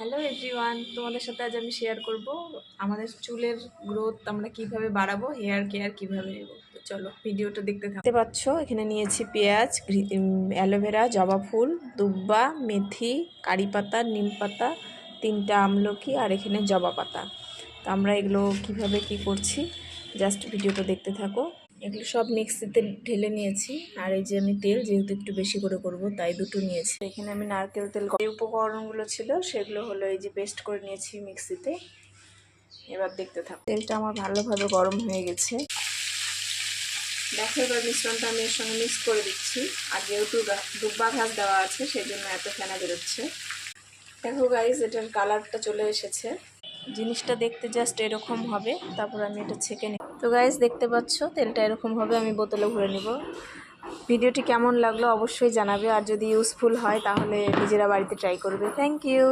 Hello everyone, তোমাদের সাথে আজ আমি শেয়ার করব আমাদের চুলের গ্রোথ আমরা কিভাবে বাড়াবো, হেয়ার কেয়ার কিভাবে নেব। তো চলো ভিডিওটা দেখতে পাচ্ছ। এখানে নিয়েছি পেঁয়াজ, অ্যালোভেরা, জবা ফুল, দুব্বা, মেথি, কারি পাতা, নিম পাতা, 3টা আমলকি আর এখানে জবা পাতা। তো আমরা এগুলো কিভাবে কি করছি জাস্ট ভিডিওটা দেখতে থাকো। এগুলো সব মিক্সিতে ঢেলে নিয়েছি। আর এই যে আমি তেল যেহেতু একটু বেশি করে করব তাই 2টো নিয়েছি। এখানে আমি নারকেল তেল, যে উপকরণগুলো ছিল সেগুলো হলো এই যে পেস্ট করে নিয়েছি মিক্সিতে। এবার দেখতে থাকো। তেলটা আমার ভালোভাবে গরম হয়ে গেছে। দেখো এবার মিশ্রণটা আমি এর সঙ্গে মিক্স করে দিচ্ছি। আর যেহেতু দুব্বা ঘাস দেওয়া আছে সেই জন্য এত ফেনা বেরোচ্ছে। দেখো গাইস, এটার কালারটা চলে এসেছে। জিনিসটা দেখতে জাস্ট এরকম হবে। তারপর আমি এটা ছেঁকে নিই। তো গাইস দেখতে পাচ্ছ তেলটা এরকম হবে। আমি বোতলে ভরে নিব। ভিডিওটি কেমন লাগলো অবশ্যই জানাবে। আর যদি ইউজফুল হয় তাহলে নিজেরা বাড়িতে ট্রাই করবে। Thank you.